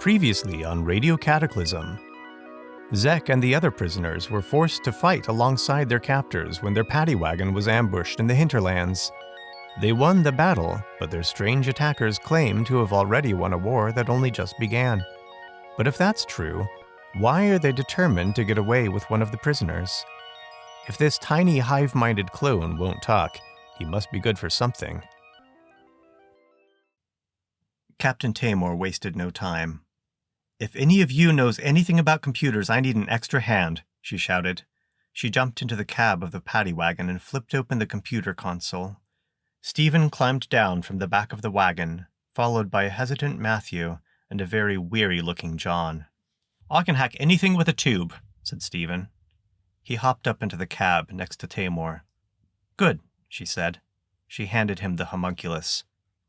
Previously on Radio Cataclysm, Zeck and the other prisoners were forced to fight alongside their captors when their paddy wagon was ambushed in the hinterlands. They won the battle, but their strange attackers claim to have already won a war that only just began. But if that's true, why are they determined to get away with one of the prisoners? If this tiny hive-minded clone won't talk, he must be good for something. Captain Tamor wasted no time. "If any of you knows anything about computers, I need an extra hand," she shouted. She jumped into the cab of the paddy wagon and flipped open the computer console. Stephen climbed down from the back of the wagon, followed by a hesitant Matthew and a very weary-looking John. "I can hack anything with a tube," said Stephen. He hopped up into the cab next to Tamor. "Good," she said. She handed him the homunculus.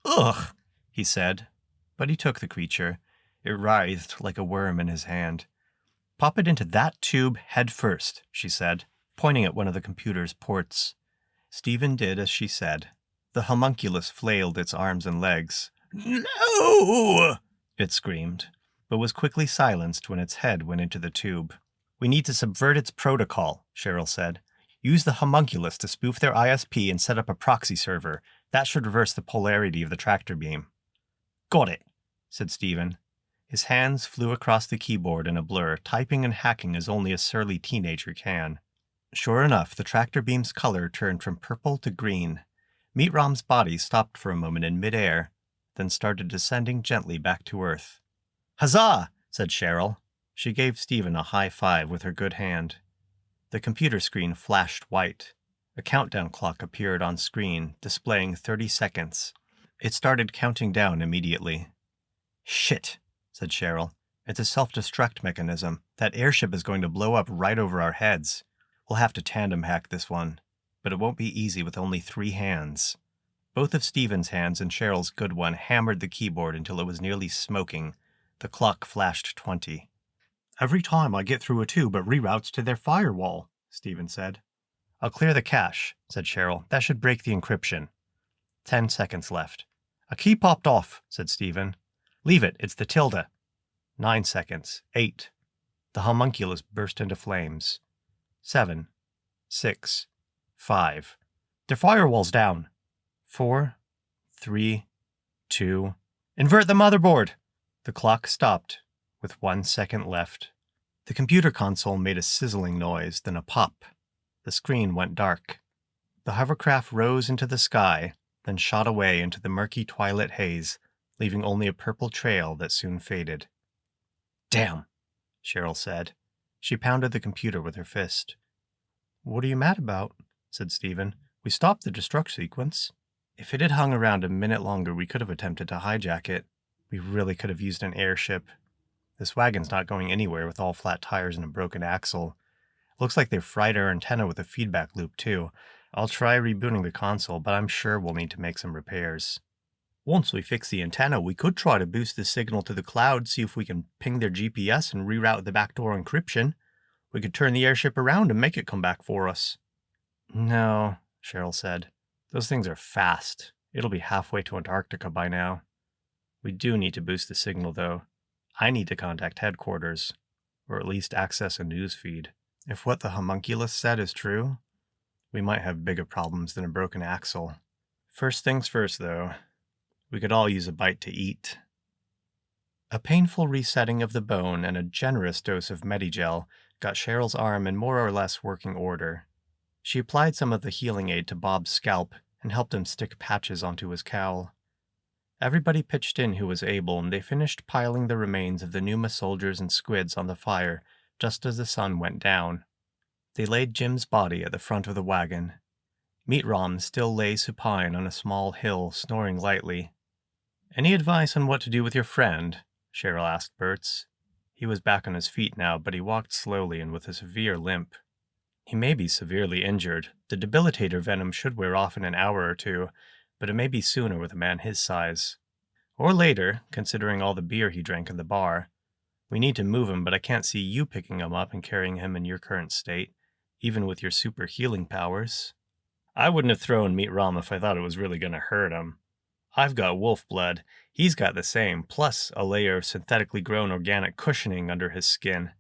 "Ugh," he said, but he took the creature. It writhed like a worm in his hand. "Pop it into that tube head first," she said, pointing at one of the computer's ports. Stephen did as she said. The homunculus flailed its arms and legs. "No!" it screamed, but was quickly silenced when its head went into the tube. "We need to subvert its protocol," Cheryl said. "Use the homunculus to spoof their ISP and set up a proxy server. That should reverse the polarity of the tractor beam." "Got it," said Stephen. His hands flew across the keyboard in a blur, typing and hacking as only a surly teenager can. Sure enough, the tractor beam's color turned from purple to green. Meatrom's body stopped for a moment in midair, then started descending gently back to Earth. "Huzzah!" said Cheryl. She gave Stephen a high five with her good hand. The computer screen flashed white. A countdown clock appeared on screen, displaying 30 seconds. It started counting down immediately. "Shit," said Cheryl. "It's a self-destruct mechanism. That airship is going to blow up right over our heads. We'll have to tandem hack this one, but it won't be easy with only 3 hands." Both of Stephen's hands and Cheryl's good one hammered the keyboard until it was nearly smoking. The clock flashed 20. "Every time I get through a tube, it reroutes to their firewall," Stephen said. "I'll clear the cache," said Cheryl. "That should break the encryption." 10 seconds left. "A key popped off," said Stephen. "Leave it, it's the tilde." 9 seconds. 8. The homunculus burst into flames. 7. 6. 5. "Their firewall's down." 4. 3. 2. "Invert the motherboard!" The clock stopped, with 1 second left. The computer console made a sizzling noise, then a pop. The screen went dark. The hovercraft rose into the sky, then shot away into the murky twilight haze, leaving only a purple trail that soon faded. "Damn," Cheryl said. She pounded the computer with her fist. "What are you mad about?" said Stephen. "We stopped the destruct sequence. If it had hung around a minute longer, we could have attempted to hijack it. We really could have used an airship. This wagon's not going anywhere with all flat tires and a broken axle. Looks like they've fried our antenna with a feedback loop, too. I'll try rebooting the console, but I'm sure we'll need to make some repairs. Once we fix the antenna, we could try to boost the signal to the cloud, see if we can ping their GPS and reroute the backdoor encryption. We could turn the airship around and make it come back for us." "No," Cheryl said. "Those things are fast. It'll be halfway to Antarctica by now. We do need to boost the signal, though. I need to contact headquarters, or at least access a news feed. If what the homunculus said is true, we might have bigger problems than a broken axle. First things first, though. We could all use a bite to eat." A painful resetting of the bone and a generous dose of Medigel got Cheryl's arm in more or less working order. She applied some of the healing aid to Bob's scalp and helped him stick patches onto his cowl. Everybody pitched in who was able, and they finished piling the remains of the Numa soldiers and squids on the fire just as the sun went down. They laid Jim's body at the front of the wagon. Meatrom still lay supine on a small hill, snoring lightly. "Any advice on what to do with your friend?" Cheryl asked Bertz. He was back on his feet now, but he walked slowly and with a severe limp. "He may be severely injured. The debilitator venom should wear off in an hour or 2, but it may be sooner with a man his size. Or later, considering all the beer he drank in the bar. We need to move him, but I can't see you picking him up and carrying him in your current state, even with your super healing powers." "I wouldn't have thrown Meatrom if I thought it was really going to hurt him. I've got wolf blood. He's got the same, plus a layer of synthetically grown organic cushioning under his skin.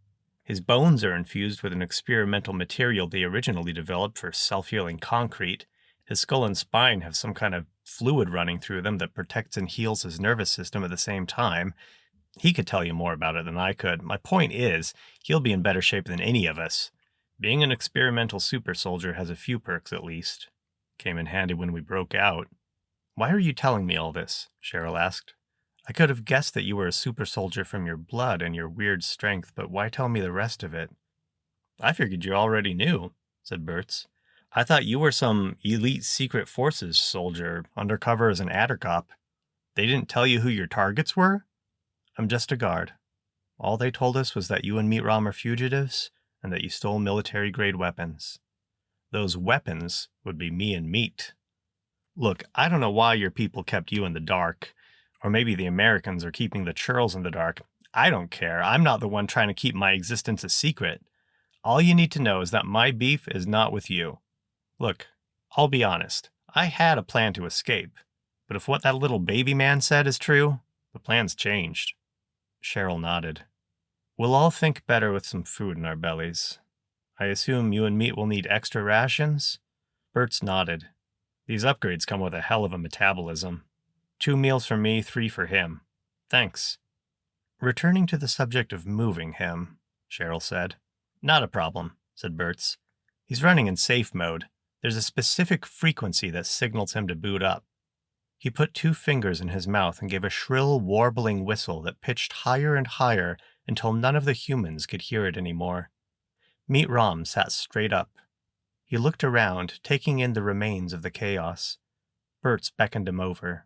His bones are infused with an experimental material they originally developed for self-healing concrete. His skull and spine have some kind of fluid running through them that protects and heals his nervous system at the same time. He could tell you more about it than I could. My point is, he'll be in better shape than any of us. Being an experimental super soldier has a few perks at least. Came in handy when we broke out. Why are you telling me all this? Cheryl asked. I could have guessed that you were a super soldier from your blood and your weird strength, but why tell me the rest of it? I figured you already knew, said Bertz. I thought you were some elite secret forces soldier, undercover as an adder cop. They didn't tell you who your targets were? I'm just a guard. All they told us was that you and Meat Rom are fugitives, and that you stole military-grade weapons. Those weapons would be me and Meat. Look, I don't know why your people kept you in the dark. Or maybe the Americans are keeping the churls in the dark. I don't care. I'm not the one trying to keep my existence a secret. All you need to know is that my beef is not with you. Look, I'll be honest. I had a plan to escape. But if what that little baby man said is true, the plan's changed. Cheryl nodded. We'll all think better with some food in our bellies. I assume you and Meat will need extra rations? Bertz nodded. These upgrades come with a hell of a metabolism. 2 meals for me, 3 for him. Thanks. Returning to the subject of moving him, Cheryl said. Not a problem, said Bertz. He's running in safe mode. There's a specific frequency that signals him to boot up. He put 2 fingers in his mouth and gave a shrill, warbling whistle that pitched higher and higher until none of the humans could hear it anymore. Meat Rom sat straight up. He looked around, taking in the remains of the chaos. Bertz beckoned him over.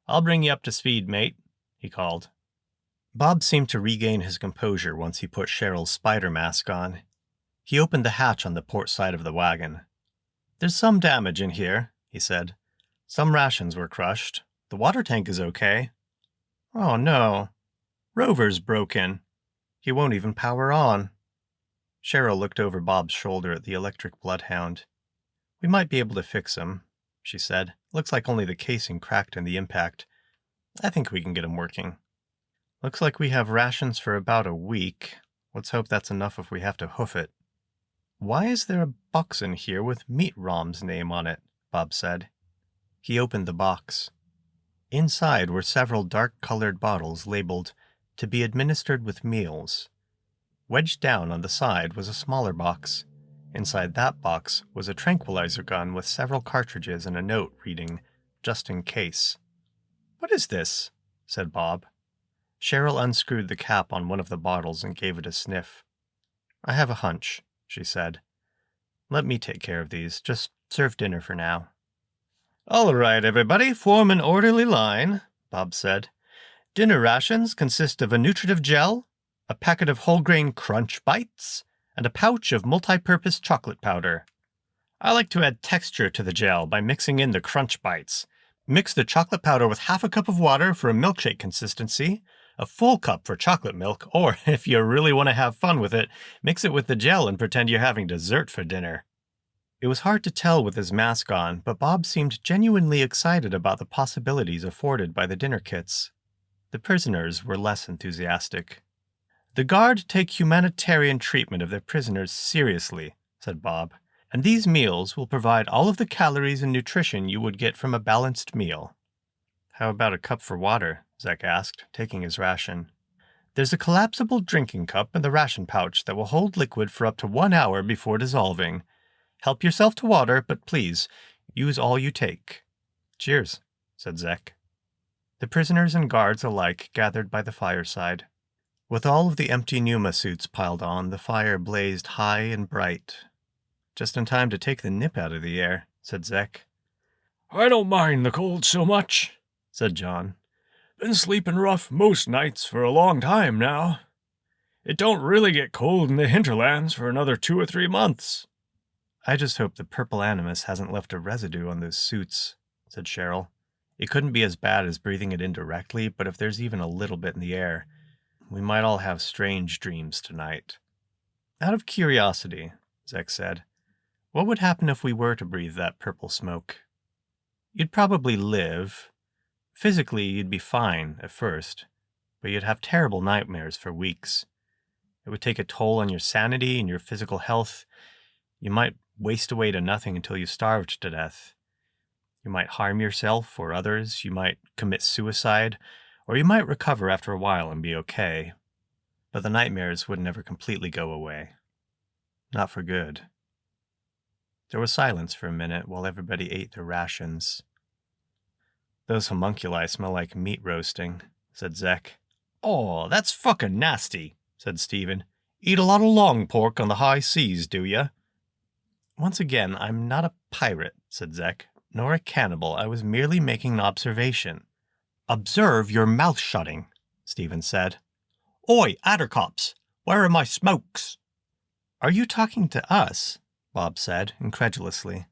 I'll bring you up to speed, mate, he called. Bob seemed to regain his composure once he put Cheryl's spider mask on. He opened the hatch on the port side of the wagon. There's some damage in here, he said. Some rations were crushed. The water tank is okay. Oh no. Rover's broken. He won't even power on. Cheryl looked over Bob's shoulder at the electric bloodhound. We might be able to fix him, she said. Looks like only the casing cracked in the impact. I think we can get him working. Looks like we have rations for about a week. Let's hope that's enough if we have to hoof it. Why is there a box in here with Meat Rom's name on it? Bob said. He opened the box. Inside were several dark-colored bottles labeled, "To be administered with meals." Wedged down on the side was a smaller box. Inside that box was a tranquilizer gun with several cartridges and a note reading, "Just in case." What is this? Said Bob. Cheryl unscrewed the cap on one of the bottles and gave it a sniff. I have a hunch, she said. Let me take care of these. Just serve dinner for now. All right, everybody, form an orderly line, Bob said. Dinner rations consist of a nutritive gel, a packet of whole grain crunch bites, and a pouch of multi-purpose chocolate powder. I like to add texture to the gel by mixing in the crunch bites. Mix the chocolate powder with half a cup of water for a milkshake consistency, a full cup for chocolate milk, or, if you really want to have fun with it, mix it with the gel and pretend you're having dessert for dinner. It was hard to tell with his mask on, but Bob seemed genuinely excited about the possibilities afforded by the dinner kits. The prisoners were less enthusiastic. The guard take humanitarian treatment of their prisoners seriously, said Bob, and these meals will provide all of the calories and nutrition you would get from a balanced meal. How about a cup for water? Zeck asked, taking his ration. There's a collapsible drinking cup in the ration pouch that will hold liquid for up to 1 hour before dissolving. Help yourself to water, but please, use all you take. Cheers, said Zeck. The prisoners and guards alike gathered by the fireside. With all of the empty pneuma suits piled on, the fire blazed high and bright. Just in time to take the nip out of the air, said Zeck. I don't mind the cold so much, said John. Been sleeping rough most nights for a long time now. It don't really get cold in the hinterlands for another 2 or 3 months. I just hope the purple animus hasn't left a residue on those suits, said Cheryl. It couldn't be as bad as breathing it in directly, but if there's even a little bit in the air, we might all have strange dreams tonight. Out of curiosity, Zeck said, what would happen if we were to breathe that purple smoke? You'd probably live, Physically, you'd be fine at first, but you'd have terrible nightmares for weeks. It would take a toll on your sanity and your physical health. You might waste away to nothing until you starved to death. You might harm yourself or others, you might commit suicide, or you might recover after a while and be okay. But the nightmares would never completely go away. Not for good. There was silence for a minute while everybody ate their rations. "Those homunculi smell like meat roasting," said Zeck. "Oh, that's fucking nasty," said Stephen. "Eat a lot of long pork on the high seas, do ya?" "Once again, I'm not a pirate," said Zeck, "nor a cannibal. I was merely making an observation." "Observe your mouth shutting," Stephen said. "Oi, Addercops, where are my smokes?" "Are you talking to us?" Bob said, incredulously.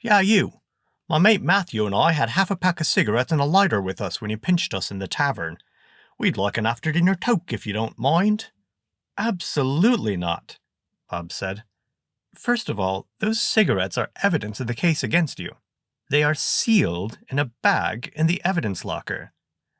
"Yeah, you. My mate Matthew and I had half a pack of cigarettes and a lighter with us when you pinched us in the tavern. We'd like an after-dinner toke if you don't mind." "Absolutely not," Bob said. "First of all, those cigarettes are evidence of the case against you. They are sealed in a bag in the evidence locker.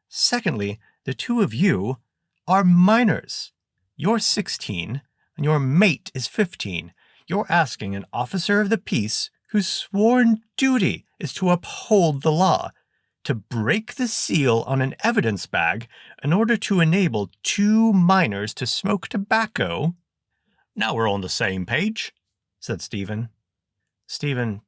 Secondly, the two of you are minors. You're 16, and your mate is 15. You're asking an officer of the peace whose sworn duty is to uphold the law to break the seal on an evidence bag in order to enable two minors to smoke tobacco." "Now we're on the same page," said Stephen. "Stephen,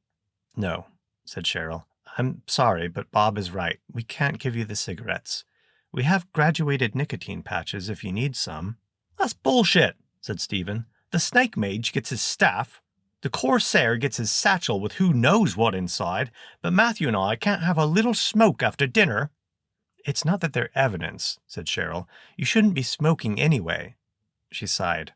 no," said Cheryl. "I'm sorry, but Bob is right. We can't give you the cigarettes. We have graduated nicotine patches if you need some." "That's bullshit," said Stephen. "The snake mage gets his staff. The corsair gets his satchel with who knows what inside, but Matthew and I can't have a little smoke after dinner." "It's not that they're evidence," said Cheryl. "You shouldn't be smoking anyway." She sighed.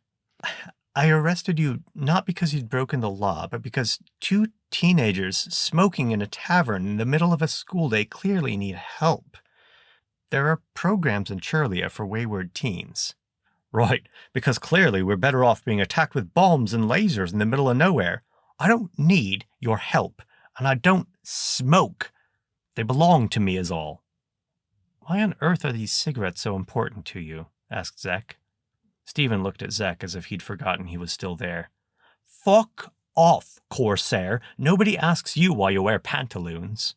"I arrested you not because you'd broken the law, but because two teenagers smoking in a tavern in the middle of a school day clearly need help. There are programs in Churlia for wayward teens." "Right, because clearly we're better off being attacked with bombs and lasers in the middle of nowhere. I don't need your help, and I don't smoke. They belong to me is all." "Why on earth are these cigarettes so important to you?" asked Zeck. Stephen looked at Zeck as if he'd forgotten he was still there. "Fuck off, corsair. Nobody asks you why you wear pantaloons."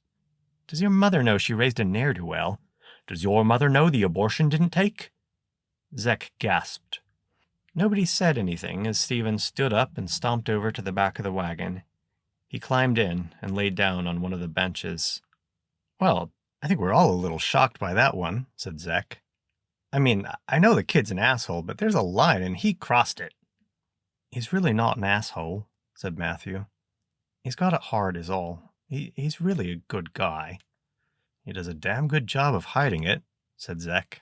"Does your mother know she raised a ne'er-do-well?" "Does your mother know the abortion didn't take?" Zeck gasped. Nobody said anything as Stephen stood up and stomped over to the back of the wagon. He climbed in and laid down on one of the benches. "Well, I think we're all a little shocked by that one," said Zeck. "I mean, I know the kid's an asshole, but there's a line and he crossed it." "He's really not an asshole," said Matthew. "He's got it hard is all. He's really a good guy." "He does a damn good job of hiding it," said Zeck.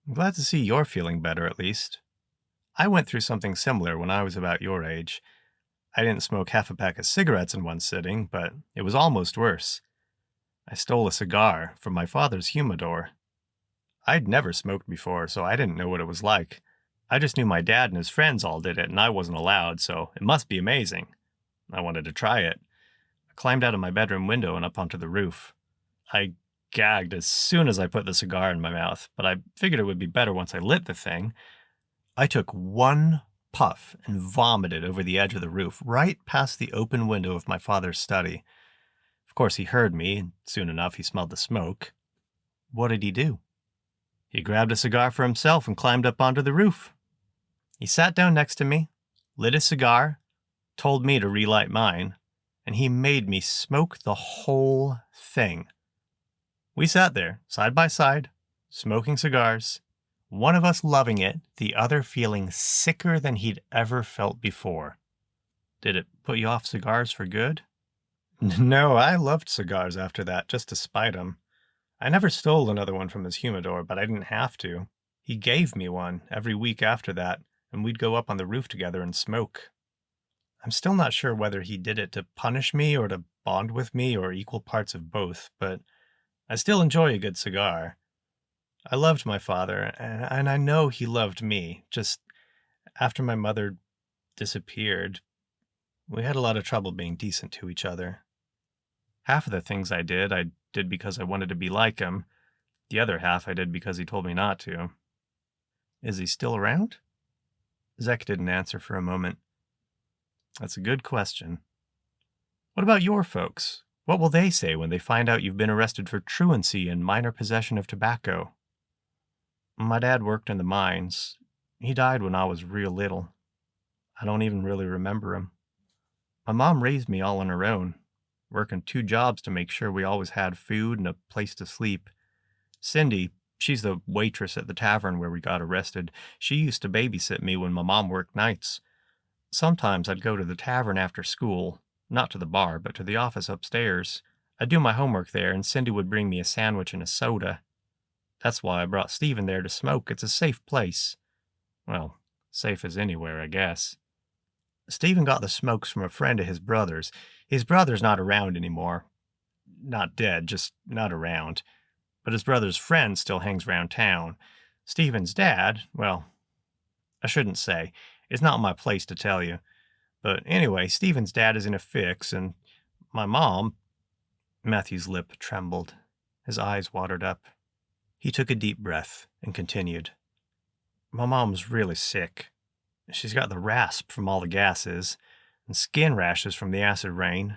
"I'm glad to see you're feeling better at least. I went through something similar when I was about your age. I didn't smoke half a pack of cigarettes in one sitting, but it was almost worse. I stole a cigar from my father's humidor. I'd never smoked before, so I didn't know what it was like. I just knew my dad and his friends all did it, and I wasn't allowed, so it must be amazing. I wanted to try it. I climbed out of my bedroom window and up onto the roof. I gagged as soon as I put the cigar in my mouth, but I figured it would be better once I lit the thing. I took one puff and vomited over the edge of the roof, right past the open window of my father's study. Of course, he heard me, and soon enough he smelled the smoke. What did he do? He grabbed a cigar for himself and climbed up onto the roof. He sat down next to me, lit a cigar, told me to relight mine, and he made me smoke the whole thing. We sat there, side by side, smoking cigars, one of us loving it, the other feeling sicker than he'd ever felt before. Did it put you off cigars for good? No, I loved cigars after that, just to spite him. I never stole another one from his humidor, but I didn't have to. He gave me one every week after that, and we'd go up on the roof together and smoke. I'm still not sure whether he did it to punish me or to bond with me or equal parts of both, but I still enjoy a good cigar. I loved my father, and I know he loved me. Just after my mother disappeared, we had a lot of trouble being decent to each other. Half of the things I did did because I wanted to be like him. The other half I did because he told me not to. Is he still around? Zeck didn't answer for a moment. That's a good question. What about your folks? What will they say when they find out you've been arrested for truancy and minor possession of tobacco? My dad worked in the mines. He died when I was real little. I don't even really remember him. My mom raised me all on her own, working 2 jobs to make sure we always had food and a place to sleep. Cindy, she's the waitress at the tavern where we got arrested. She used to babysit me when my mom worked nights. Sometimes I'd go to the tavern after school, not to the bar, but to the office upstairs. I'd do my homework there, and Cindy would bring me a sandwich and a soda. That's why I brought Stephen there to smoke. It's a safe place. Well, safe as anywhere, I guess. Stephen got the smokes from a friend of his brother's. His brother's not around anymore. Not dead, just not around. But his brother's friend still hangs around town. Stephen's dad, well, I shouldn't say. It's not my place to tell you. But anyway, Stephen's dad is in a fix, and my mom... Matthew's lip trembled. His eyes watered up. He took a deep breath and continued. My mom's really sick. She's got the rasp from all the gases, and skin rashes from the acid rain.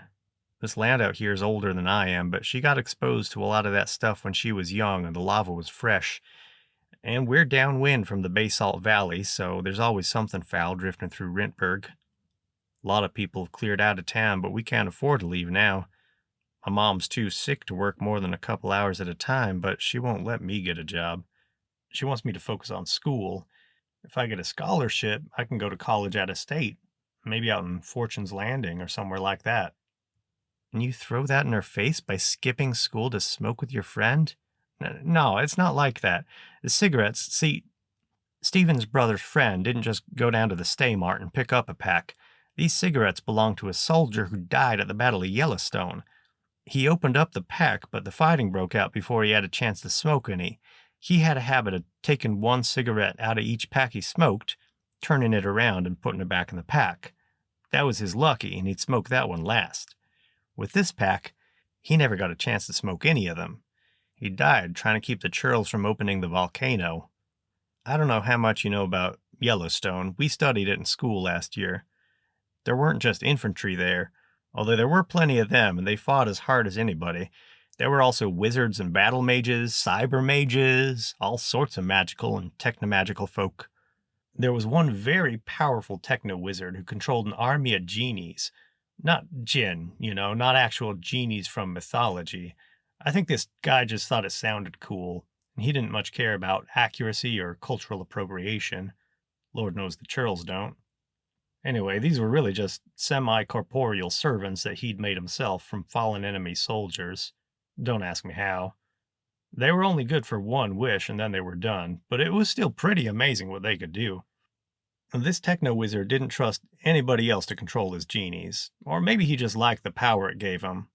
This land out here is older than I am, but she got exposed to a lot of that stuff when she was young and the lava was fresh. And we're downwind from the Basalt Valley, so there's always something foul drifting through Rentberg. A lot of people have cleared out of town, but we can't afford to leave now. My mom's too sick to work more than a couple hours at a time, but she won't let me get a job. She wants me to focus on school. If I get a scholarship, I can go to college out of state, maybe out in Fortune's Landing or somewhere like that. And you throw that in her face by skipping school to smoke with your friend? No, it's not like that. The cigarettes, see, Stephen's brother's friend didn't just go down to the Stay Mart and pick up a pack. These cigarettes belonged to a soldier who died at the Battle of Yellowstone. He opened up the pack, but the fighting broke out before he had a chance to smoke any. He had a habit of taking 1 cigarette out of each pack he smoked, turning it around and putting it back in the pack. That was his lucky, and he'd smoke that one last. With this pack, he never got a chance to smoke any of them. He died trying to keep the churls from opening the volcano. I don't know how much you know about Yellowstone. We studied it in school last year. There weren't just infantry there, although there were plenty of them, and they fought as hard as anybody. There were also wizards and battle mages, cyber mages, all sorts of magical and technomagical folk. There was one very powerful techno-wizard who controlled an army of genies. Not jinn, not actual genies from mythology. I think this guy just thought it sounded cool, and he didn't much care about accuracy or cultural appropriation. Lord knows the churls don't. Anyway, these were really just semi-corporeal servants that he'd made himself from fallen enemy soldiers. Don't ask me how. They were only good for 1 wish and then they were done, but it was still pretty amazing what they could do. And this techno-wizard didn't trust anybody else to control his genies, or maybe he just liked the power it gave him.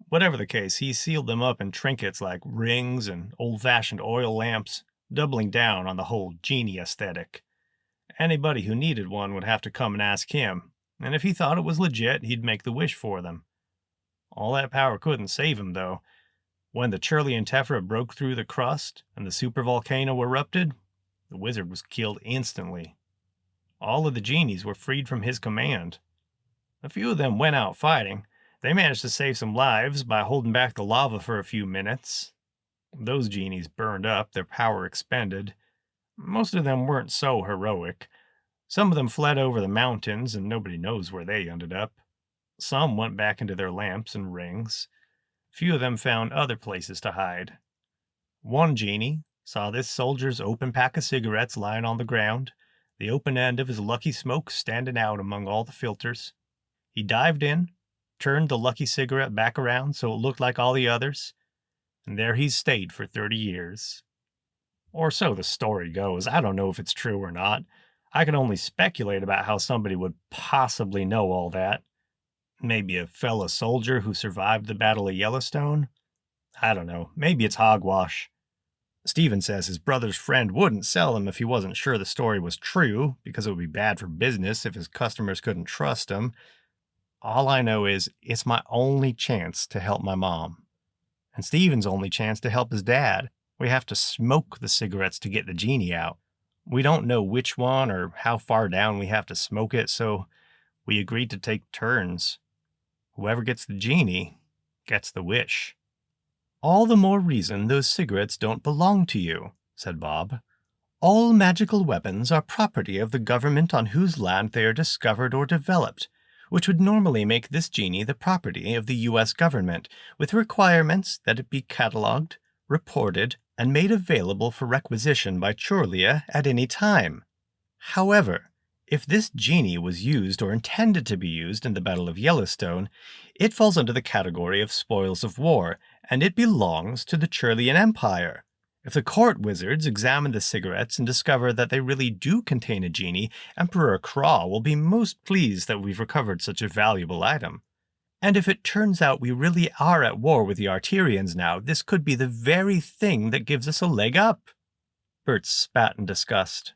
Whatever the case, he sealed them up in trinkets like rings and old-fashioned oil lamps, doubling down on the whole genie aesthetic. Anybody who needed one would have to come and ask him, and if he thought it was legit, he'd make the wish for them. All that power couldn't save him, though. When the Churlian Tephra broke through the crust and the supervolcano erupted, the wizard was killed instantly. All of the genies were freed from his command. A few of them went out fighting. They managed to save some lives by holding back the lava for a few minutes. Those genies burned up, their power expended. Most of them weren't so heroic. Some of them fled over the mountains, and nobody knows where they ended up. Some went back into their lamps and rings. Few of them found other places to hide. One genie saw this soldier's open pack of cigarettes lying on the ground, the open end of his lucky smoke standing out among all the filters. He dived in, turned the lucky cigarette back around so it looked like all the others, and there he's stayed for 30 years. Or so the story goes. I don't know if it's true or not. I can only speculate about how somebody would possibly know all that. Maybe a fellow soldier who survived the Battle of Yellowstone? I don't know. Maybe it's hogwash. Stephen says his brother's friend wouldn't sell him if he wasn't sure the story was true, because it would be bad for business if his customers couldn't trust him. All I know is it's my only chance to help my mom. And Steven's only chance to help his dad. We have to smoke the cigarettes to get the genie out. We don't know which one or how far down we have to smoke it, so we agreed to take turns. Whoever gets the genie gets the wish. All the more reason those cigarettes don't belong to you, said Bob. All magical weapons are property of the government on whose land they are discovered or developed, which would normally make this genie the property of the U.S. government, with requirements that it be catalogued, reported, and made available for requisition by Chorlia at any time. However, if this genie was used or intended to be used in the Battle of Yellowstone, it falls under the category of spoils of war, and it belongs to the Churlian Empire. If the court wizards examine the cigarettes and discover that they really do contain a genie, Emperor Craw will be most pleased that we've recovered such a valuable item. And if it turns out we really are at war with the Arterians now, this could be the very thing that gives us a leg up. Bert spat in disgust.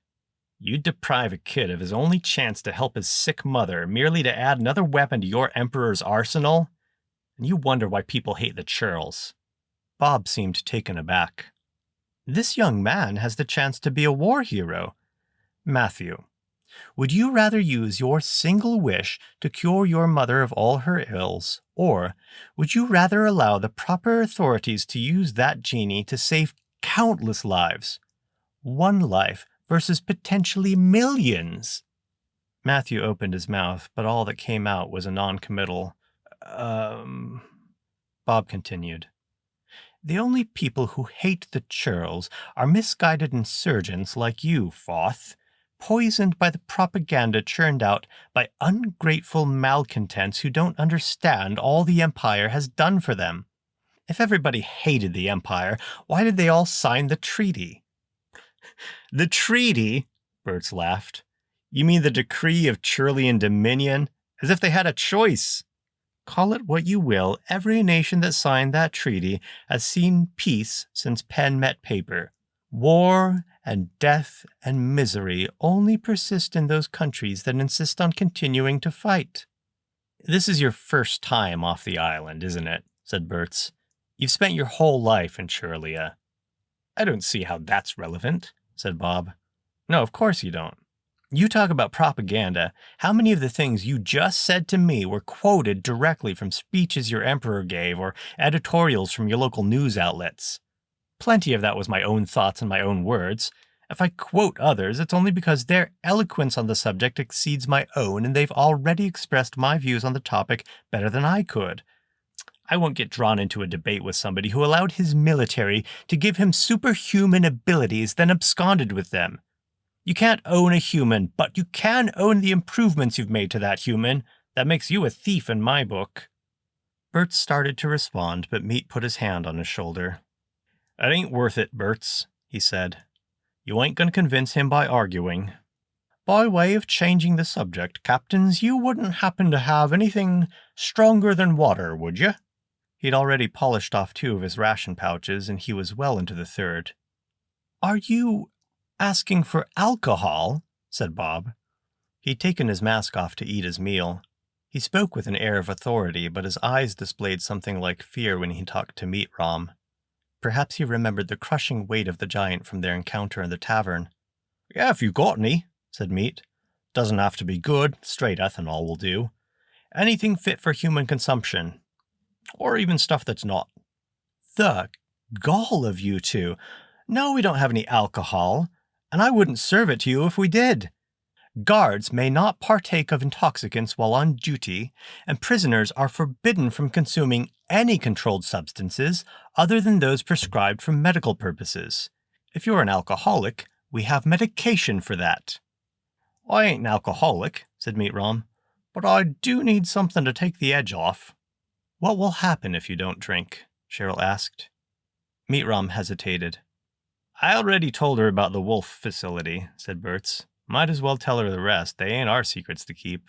You'd deprive a kid of his only chance to help his sick mother merely to add another weapon to your Emperor's arsenal? And you wonder why people hate the churls. Bob seemed taken aback. This young man has the chance to be a war hero. Matthew, would you rather use your single wish to cure your mother of all her ills, or would you rather allow the proper authorities to use that genie to save countless lives? One life versus potentially millions. Matthew opened his mouth, but all that came out was a non-committal, Bob continued. The only people who hate the churls are misguided insurgents like you, Foth, poisoned by the propaganda churned out by ungrateful malcontents who don't understand all the Empire has done for them. If everybody hated the Empire, why did they all sign the treaty? The treaty? Bertz laughed. You mean the decree of Churlian dominion? As if they had a choice. Call it what you will, every nation that signed that treaty has seen peace since pen met paper. War and death and misery only persist in those countries that insist on continuing to fight. This is your first time off the island, isn't it? Said Bertz. You've spent your whole life in Churlia. I don't see how that's relevant, said Bob. No, of course you don't. You talk about propaganda. How many of the things you just said to me were quoted directly from speeches your emperor gave or editorials from your local news outlets? Plenty of that was my own thoughts and my own words. If I quote others, it's only because their eloquence on the subject exceeds my own and they've already expressed my views on the topic better than I could. I won't get drawn into a debate with somebody who allowed his military to give him superhuman abilities, then absconded with them. You can't own a human, but you can own the improvements you've made to that human. That makes you a thief in my book. Bertz started to respond, but Meat put his hand on his shoulder. It ain't worth it, Bertz, he said. You ain't going to convince him by arguing. By way of changing the subject, Captains, you wouldn't happen to have anything stronger than water, would you? He'd already polished off 2 of his ration pouches, and he was well into the 3rd. Are you asking for alcohol? Said Bob. He'd taken his mask off to eat his meal. He spoke with an air of authority, but his eyes displayed something like fear when he talked to Meat Rom. Perhaps he remembered the crushing weight of the giant from their encounter in the tavern. Yeah, if you got any, said Meat. Doesn't have to be good, straight ethanol will do. Anything fit for human consumption. Or even stuff that's not. The gall of you two. No, we don't have any alcohol, and I wouldn't serve it to you if we did. Guards may not partake of intoxicants while on duty, and prisoners are forbidden from consuming any controlled substances other than those prescribed for medical purposes. If you're an alcoholic, we have medication for that. I ain't an alcoholic, said Meat Rom, but I do need something to take the edge off. What will happen if you don't drink? Cheryl asked. Meat Rom hesitated. I already told her about the wolf facility, said Bertz. Might as well tell her the rest. They ain't our secrets to keep.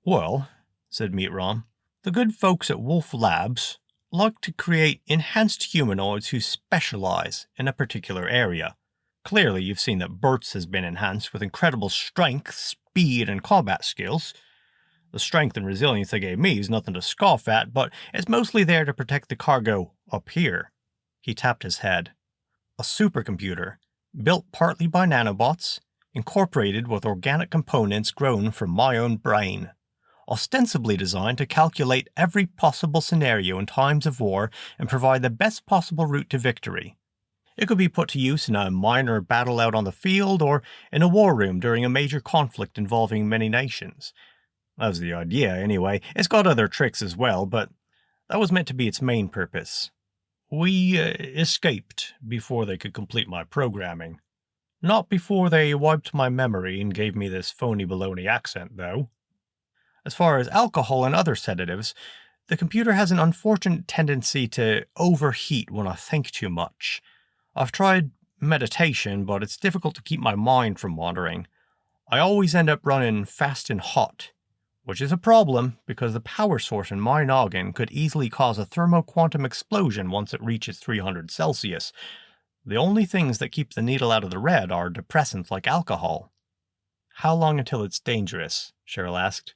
Well, said Meat Rom, the good folks at Wolf Labs like to create enhanced humanoids who specialize in a particular area. Clearly, you've seen that Bertz has been enhanced with incredible strength, speed, and combat skills. The strength and resilience they gave me is nothing to scoff at, but it's mostly there to protect the cargo up here. He tapped his head. A supercomputer, built partly by nanobots, incorporated with organic components grown from my own brain. Ostensibly designed to calculate every possible scenario in times of war and provide the best possible route to victory. It could be put to use in a minor battle out on the field or in a war room during a major conflict involving many nations. That was the idea, anyway. It's got other tricks as well, but that was meant to be its main purpose. We escaped before they could complete my programming. Not before they wiped my memory and gave me this phony baloney accent, though. As far as alcohol and other sedatives, the computer has an unfortunate tendency to overheat when I think too much. I've tried meditation, but it's difficult to keep my mind from wandering. I always end up running fast and hot, which is a problem because the power source in my noggin could easily cause a thermoquantum explosion once it reaches 300 Celsius. The only things that keep the needle out of the red are depressants like alcohol. How long until it's dangerous? Cheryl asked.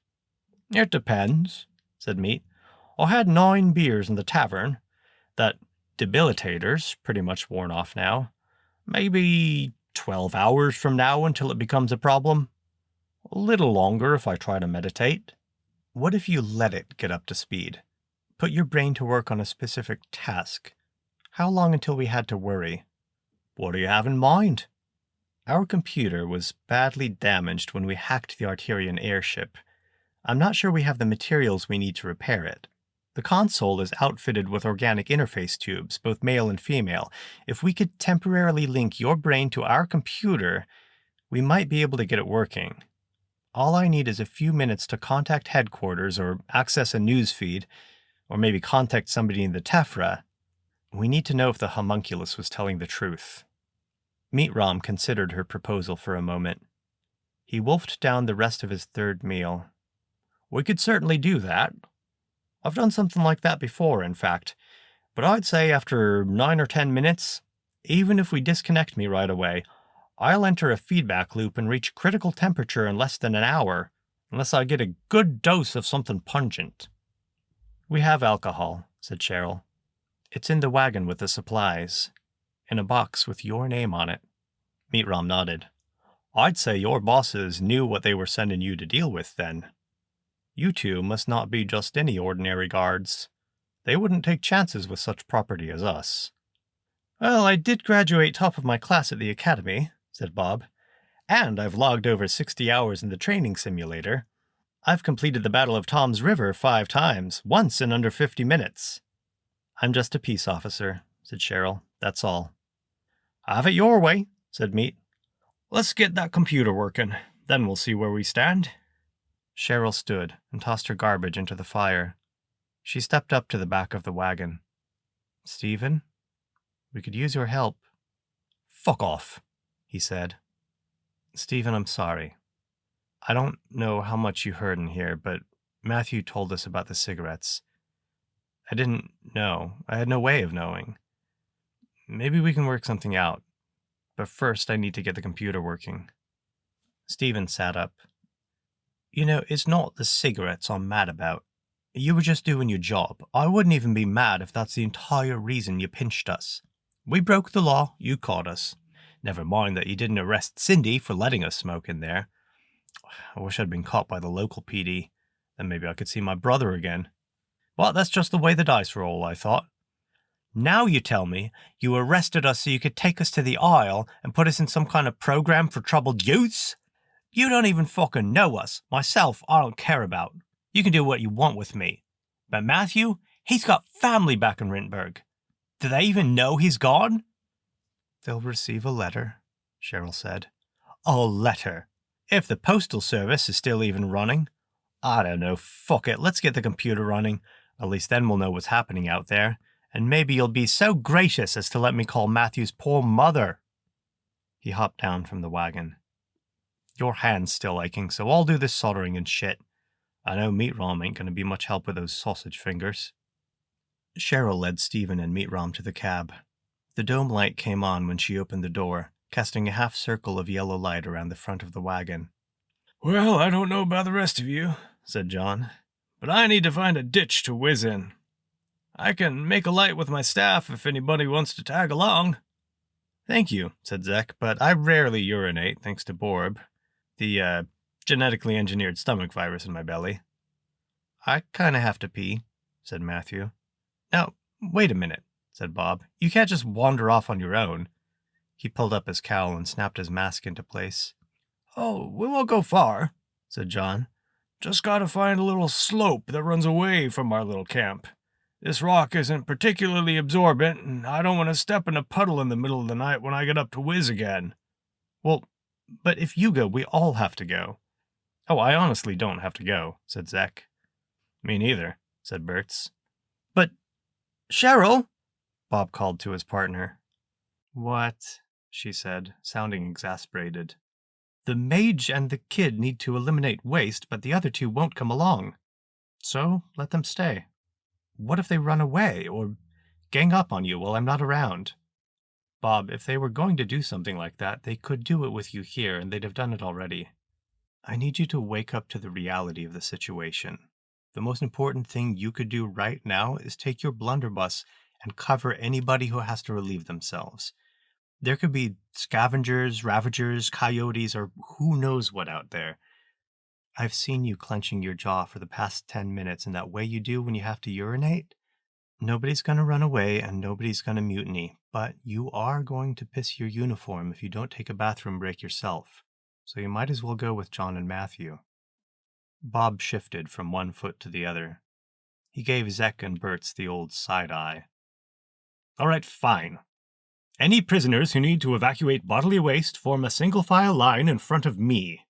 It depends, said Meat. I had 9 beers in the tavern. That debilitator's pretty much worn off now. Maybe 12 hours from now until it becomes a problem. A little longer if I try to meditate. What if you let it get up to speed? Put your brain to work on a specific task. How long until we had to worry? What do you have in mind? Our computer was badly damaged when we hacked the Arterian airship. I'm not sure we have the materials we need to repair it. The console is outfitted with organic interface tubes, both male and female. If we could temporarily link your brain to our computer, we might be able to get it working. All I need is a few minutes to contact headquarters or access a news feed, or maybe contact somebody in the Tephra. We need to know if the homunculus was telling the truth. Meat Rom considered her proposal for a moment. He wolfed down the rest of his third meal. We could certainly do that. I've done something like that before, in fact. But I'd say after 9 or 10 minutes, even if we disconnect me right away, I'll enter a feedback loop and reach critical temperature in less than an hour, unless I get a good dose of something pungent. We have alcohol, said Cheryl. It's in the wagon with the supplies, in a box with your name on it. Meat Rom nodded. I'd say your bosses knew what they were sending you to deal with then. You two must not be just any ordinary guards. They wouldn't take chances with such property as us. Well, I did graduate top of my class at the academy, said Bob, and I've logged over 60 hours in the training simulator. I've completed the Battle of Tom's River 5 times, once in under 50 minutes. I'm just a peace officer, said Cheryl. That's all. Have it your way, said Meat. Let's get that computer working, then we'll see where we stand. Cheryl stood and tossed her garbage into the fire. She stepped up to the back of the wagon. Stephen, we could use your help. Fuck off, he said. Stephen, I'm sorry. I don't know how much you heard in here, but Matthew told us about the cigarettes. I didn't know. I had no way of knowing. Maybe we can work something out. But first, I need to get the computer working. Stephen sat up. You know, it's not the cigarettes I'm mad about. You were just doing your job. I wouldn't even be mad if that's the entire reason you pinched us. We broke the law, you caught us. Never mind that you didn't arrest Cindy for letting us smoke in there. I wish I'd been caught by the local PD. Then maybe I could see my brother again. But that's just the way the dice roll, I thought. Now you tell me you arrested us so you could take us to the Isle and put us in some kind of program for troubled youths? You don't even fucking know us. Myself, I don't care about. You can do what you want with me. But Matthew, he's got family back in Rintberg. Do they even know he's gone? They'll receive a letter, Cheryl said. A letter? If the postal service is still even running. I don't know, fuck it, let's get the computer running. At least then we'll know what's happening out there. And maybe you'll be so gracious as to let me call Matthew's poor mother. He hopped down from the wagon. Your hand's still aching, so I'll do this soldering and shit. I know Meat Rom ain't going to be much help with those sausage fingers. Cheryl led Stephen and Meat Rom to the cab. The dome light came on when she opened the door, casting a half circle of yellow light around the front of the wagon. Well, I don't know about the rest of you, said John. "But I need to find a ditch to whiz in. I can make a light with my staff if anybody wants to tag along." "Thank you," said Zeck, "but I rarely urinate, thanks to Borb, the genetically engineered stomach virus in my belly." "I kinda have to pee," said Matthew. "Now, wait a minute," said Bob. "You can't just wander off on your own." He pulled up his cowl and snapped his mask into place. "Oh, we won't go far," said John. "Just gotta find a little slope that runs away from our little camp. This rock isn't particularly absorbent, and I don't want to step in a puddle in the middle of the night when I get up to whiz again." "Well, but if you go, we all have to go." "Oh, I honestly don't have to go," said Zeck. "Me neither," said Bertz. "But, Cheryl," Bob called to his partner. "What?" she said, sounding exasperated. "The mage and the kid need to eliminate waste, but the other two won't come along. So, let them stay. What if they run away, or gang up on you while I'm not around?" "Bob, if they were going to do something like that, they could do it with you here, and they'd have done it already. I need you to wake up to the reality of the situation. The most important thing you could do right now is take your blunderbuss and cover anybody who has to relieve themselves. There could be scavengers, ravagers, coyotes, or who knows what out there. I've seen you clenching your jaw for the past 10 minutes in that way you do when you have to urinate. Nobody's going to run away and nobody's going to mutiny, but you are going to piss your uniform if you don't take a bathroom break yourself. So you might as well go with John and Matthew." Bob shifted from one foot to the other. He gave Zeck and Bertz the old side eye. "All right, fine. Any prisoners who need to evacuate bodily waste form a single file line in front of me."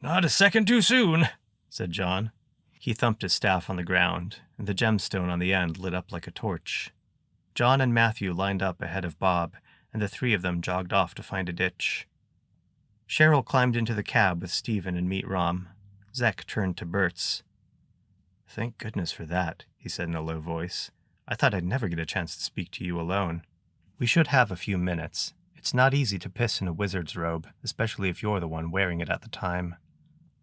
"Not a second too soon," said John. He thumped his staff on the ground, and the gemstone on the end lit up like a torch. John and Matthew lined up ahead of Bob, and the three of them jogged off to find a ditch. Cheryl climbed into the cab with Stephen and Meat Rom. Zeck turned to Bertz. "Thank goodness for that," he said in a low voice. "I thought I'd never get a chance to speak to you alone. We should have a few minutes. It's not easy to piss in a wizard's robe, especially if you're the one wearing it at the time.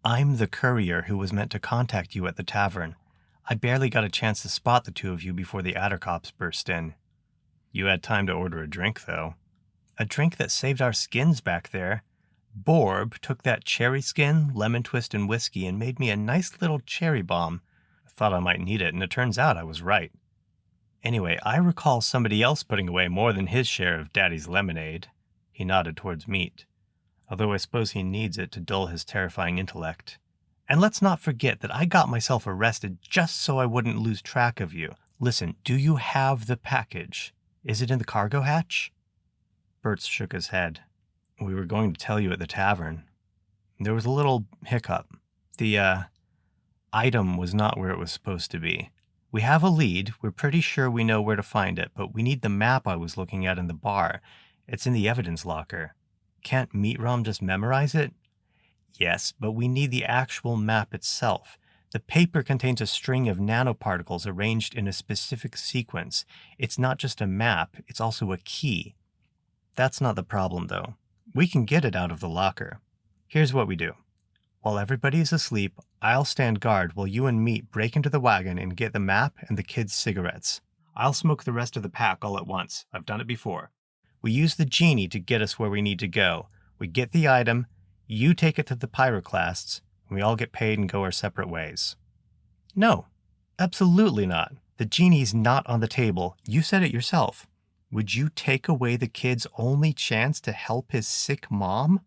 I'm the courier who was meant to contact you at the tavern. I barely got a chance to spot the two of you before the adder cops burst in." "You had time to order a drink, though." "A drink that saved our skins back there. Borb took that cherry skin, lemon twist, and whiskey and made me a nice little cherry bomb. I thought I might need it, and it turns out I was right. Anyway, I recall somebody else putting away more than his share of Daddy's lemonade." He nodded towards Meat. "Although I suppose he needs it to dull his terrifying intellect. And let's not forget that I got myself arrested just so I wouldn't lose track of you. Listen, do you have the package? Is it in the cargo hatch?" Bertz shook his head. "We were going to tell you at the tavern. There was a little hiccup. The, item was not where it was supposed to be. We have a lead. We're pretty sure we know where to find it, but we need the map I was looking at in the bar. It's in the evidence locker. Can't Meat Rom just memorize it?" "Yes, but we need the actual map itself. The paper contains a string of nanoparticles arranged in a specific sequence. It's not just a map, it's also a key." "That's not the problem, though. We can get it out of the locker. Here's what we do. While everybody is asleep, I'll stand guard while you and Meat break into the wagon and get the map and the kids' cigarettes. I'll smoke the rest of the pack all at once. I've done it before. We use the genie to get us where we need to go. We get the item, you take it to the pyroclasts, and we all get paid and go our separate ways." "No, absolutely not. The genie's not on the table. You said it yourself. Would you take away the kid's only chance to help his sick mom?"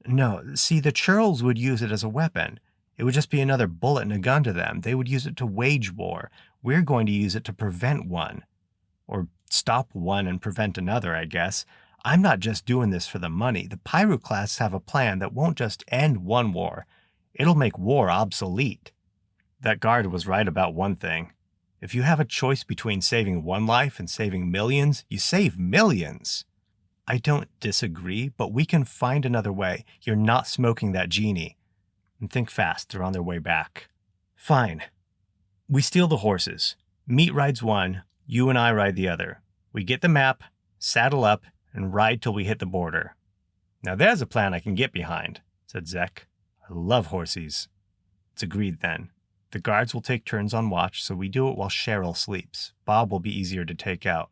"No, see, the churls would use it as a weapon. It would just be another bullet in a gun to them. They would use it to wage war. We're going to use it to prevent one. Or stop one and prevent another, I guess. I'm not just doing this for the money. The pyroclasts have a plan that won't just end one war. It'll make war obsolete." That guard was right about one thing. If you have a choice between saving one life and saving millions, you save millions. "I don't disagree, but we can find another way. You're not smoking that genie. And think fast, they're on their way back." "Fine. We steal the horses. Meat rides one, you and I ride the other. We get the map, saddle up, and ride till we hit the border." "Now there's a plan I can get behind," said Zeck. "I love horsies." "It's agreed then. The guards will take turns on watch, so we do it while Cheryl sleeps. Bob will be easier to take out.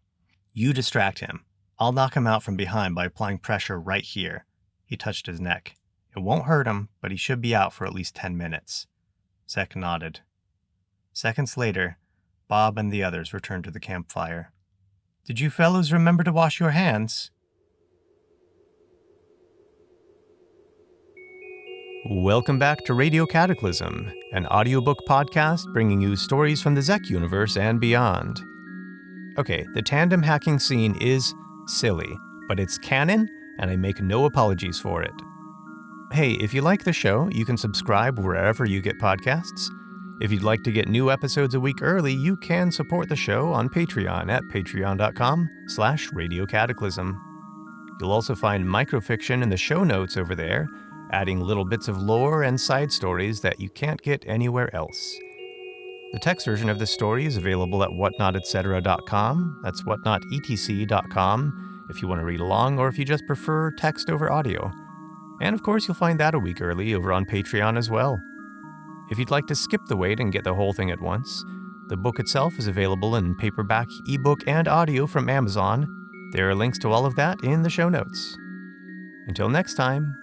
You distract him. I'll knock him out from behind by applying pressure right here. He touched his neck. It won't hurt him, but he should be out for at least 10 minutes. Zeck nodded. Seconds later, Bob and the others returned to the campfire. Did you fellows remember to wash your hands? Welcome back to Radio Cataclysm, an audiobook podcast bringing you stories from the Zeck universe and beyond. Okay, the tandem hacking scene is silly, but it's canon, and I make no apologies for it. Hey, if you like the show, you can subscribe wherever you get podcasts. If you'd like to get new episodes a week early, you can support the show on Patreon at patreon.com/radiocataclysm. You'll also find microfiction in the show notes over there, adding little bits of lore and side stories that you can't get anywhere else. The text version of this story is available at whatnotetc.com. That's whatnotetc.com if you want to read along or if you just prefer text over audio. And of course, you'll find that a week early over on Patreon as well. If you'd like to skip the wait and get the whole thing at once, the book itself is available in paperback, ebook, and audio from Amazon. There are links to all of that in the show notes. Until next time.